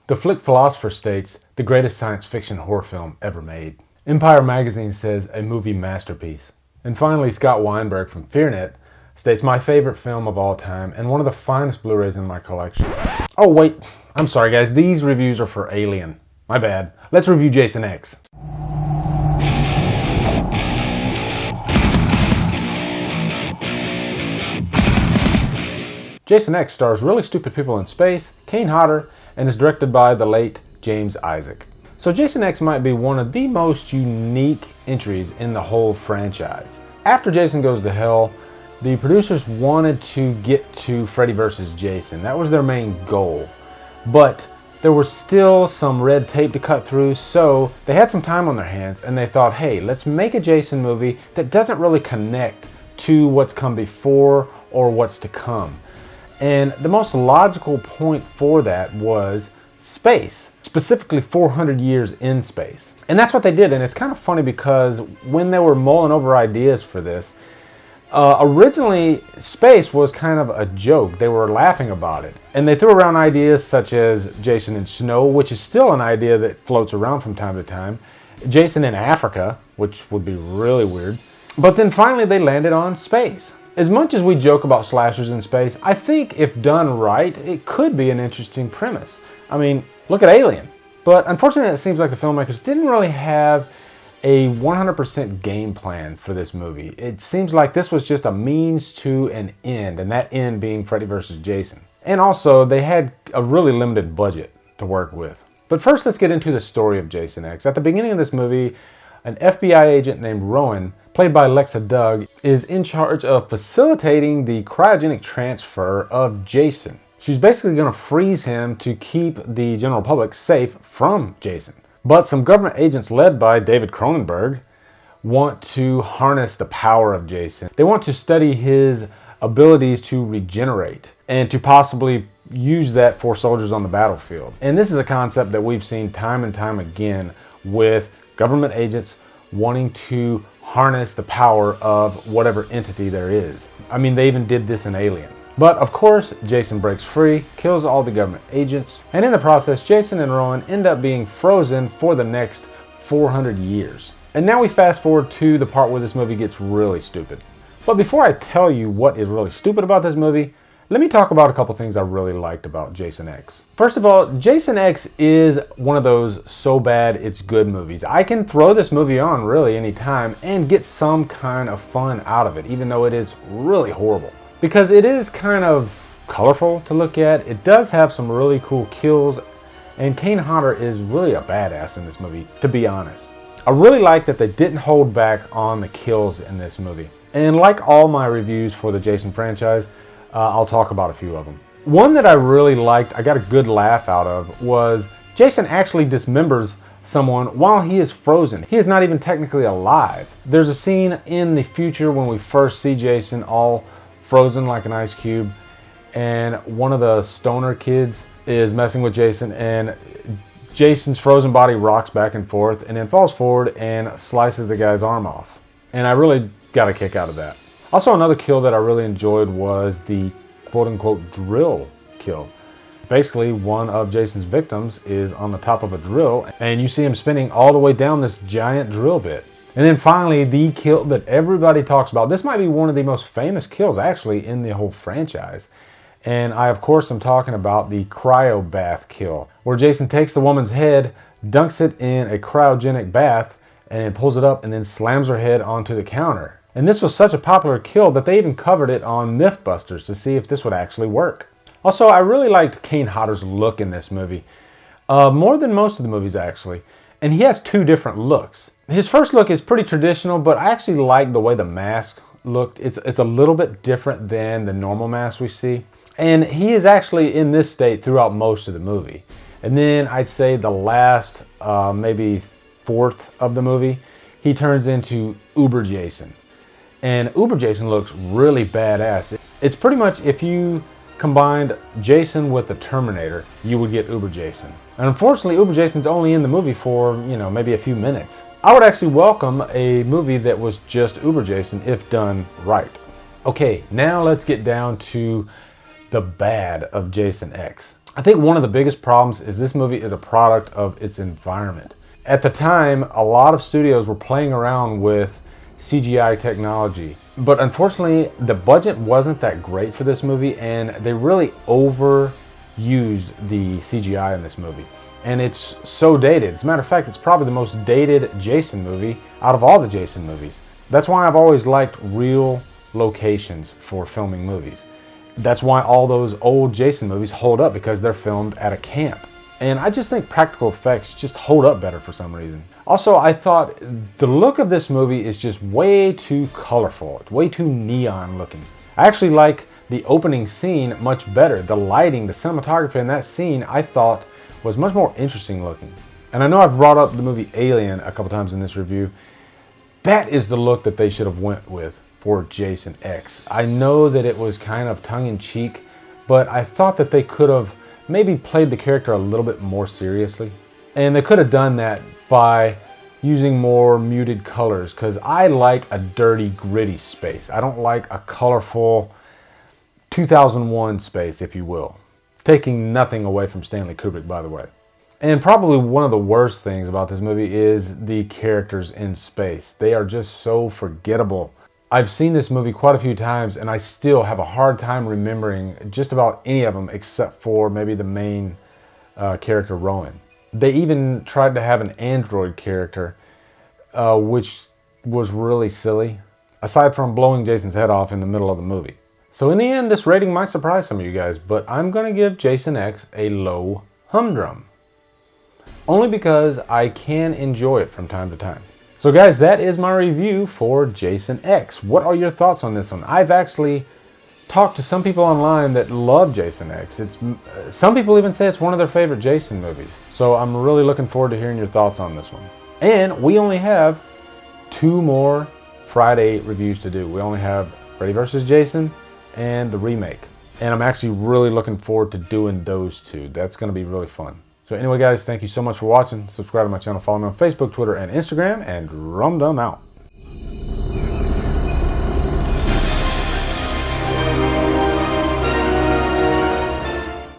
The flick philosopher states, the greatest science fiction horror film ever made. Empire magazine says, a movie masterpiece. And finally, Scott Weinberg from FearNet states, my favorite film of all time and one of the finest Blu-rays in my collection. Oh wait, I'm sorry guys, these reviews are for Alien. My bad. Let's review Jason X. Jason X stars really stupid people in space, Kane Hodder, and is directed by the late James Isaac. So Jason X might be one of the most unique entries in the whole franchise. After Jason Goes to Hell, the producers wanted to get to Freddy vs. Jason. That was their main goal. But there was still some red tape to cut through, so they had some time on their hands and they thought, hey, let's make a Jason movie that doesn't really connect to what's come before or what's to come. And the most logical point for that was space, specifically 400 years in space. And that's what they did, and it's kind of funny because when they were mulling over ideas for this, originally space was kind of a joke. They were laughing about it. And they threw around ideas such as Jason in snow, which is still an idea that floats around from time to time. Jason in Africa, which would be really weird. But then finally they landed on space. As much as we joke about slashers in space, I think if done right, it could be an interesting premise. I mean, look at Alien. But unfortunately, it seems like the filmmakers didn't really have a 100% game plan for this movie. It seems like this was just a means to an end, and that end being Freddy vs. Jason. And also, they had a really limited budget to work with. But first, let's get into the story of Jason X. At the beginning of this movie, an FBI agent named Rowan, played by Lexa Doug, is in charge of facilitating the cryogenic transfer of Jason. She's basically going to freeze him to keep the general public safe from Jason. But some government agents led by David Cronenberg want to harness the power of Jason. They want to study his abilities to regenerate and to possibly use that for soldiers on the battlefield. And this is a concept that we've seen time and time again with government agents wanting to harness the power of whatever entity there is. I mean, they even did this in Alien. But of course, Jason breaks free, kills all the government agents, and in the process, Jason and Rowan end up being frozen for the next 400 years. And now we fast forward to the part where this movie gets really stupid. But before I tell you what is really stupid about this movie, let me talk about a couple things I really liked about Jason X. First of all, Jason X is one of those so bad it's good movies. I can throw this movie on really anytime and get some kind of fun out of it, even though it is really horrible. Because it is kind of colorful to look at. It does have some really cool kills, and Kane Hodder is really a badass in this movie, to be honest. I really like that they didn't hold back on the kills in this movie. And like all my reviews for the Jason franchise, I'll talk about a few of them. One that I really liked, I got a good laugh out of, was Jason actually dismembers someone while he is frozen. He is not even technically alive. There's a scene in the future when we first see Jason all frozen like an ice cube, and one of the stoner kids is messing with Jason, and Jason's frozen body rocks back and forth and then falls forward and slices the guy's arm off. And I really got a kick out of that. Also, another kill that I really enjoyed was the quote-unquote drill kill. Basically, one of Jason's victims is on the top of a drill, and you see him spinning all the way down this giant drill bit. And then finally, the kill that everybody talks about. This might be one of the most famous kills, actually, in the whole franchise. And I, of course, am talking about the cryo bath kill, where Jason takes the woman's head, dunks it in a cryogenic bath, and pulls it up and then slams her head onto the counter. And this was such a popular kill that they even covered it on Mythbusters to see if this would actually work. Also, I really liked Kane Hodder's look in this movie. More than most of the movies, actually. And he has two different looks. His first look is pretty traditional, but I actually like the way the mask looked. It's a little bit different than the normal mask we see. And he is actually in this state throughout most of the movie. And then I'd say the last, maybe fourth of the movie, he turns into Uber Jason. And Uber Jason looks really badass. It's pretty much if you combined Jason with the Terminator, you would get Uber Jason. And unfortunately, Uber Jason's only in the movie for, maybe a few minutes. I would actually welcome a movie that was just Uber Jason if done right. Okay, now let's get down to the bad of Jason X. I think one of the biggest problems is this movie is a product of its environment. At the time, a lot of studios were playing around with CGI technology, but unfortunately the budget wasn't that great for this movie, and they really overused the CGI in this movie. And it's so dated. As a matter of fact, it's probably the most dated Jason movie out of all the Jason movies. That's why I've always liked real locations for filming movies. That's why all those old Jason movies hold up, because they're filmed at a camp. And I just think practical effects just hold up better for some reason. Also, I thought the look of this movie is just way too colorful. It's way too neon looking. I actually like the opening scene much better. The lighting, the cinematography in that scene, I thought was much more interesting looking. And I know I've brought up the movie Alien a couple times in this review. That is the look that they should have went with for Jason X. I know that it was kind of tongue-in-cheek, but I thought that they could have maybe played the character a little bit more seriously. And they could have done that by using more muted colors, because I like a dirty, gritty space. I don't like a colorful 2001 space, if you will. Taking nothing away from Stanley Kubrick, by the way. And probably one of the worst things about this movie is the characters in space. They are just so forgettable. I've seen this movie quite a few times, and I still have a hard time remembering just about any of them except for maybe the main character, Rowan. They even tried to have an android character, which was really silly, aside from blowing Jason's head off in the middle of the movie. So in the end, this rating might surprise some of you guys, but I'm going to give Jason X a low humdrum. Only because I can enjoy it from time to time. So guys, that is my review for Jason X. What are your thoughts on this one? I've actually talked to some people online that love Jason X. Some people even say it's one of their favorite Jason movies. So I'm really looking forward to hearing your thoughts on this one. And we only have 2 more Friday reviews to do. We only have Freddy vs. Jason and the remake. And I'm actually really looking forward to doing those 2. That's going to be really fun. So anyway guys, thank you so much for watching. Subscribe to my channel, follow me on Facebook, Twitter, and Instagram, and Humdrum out.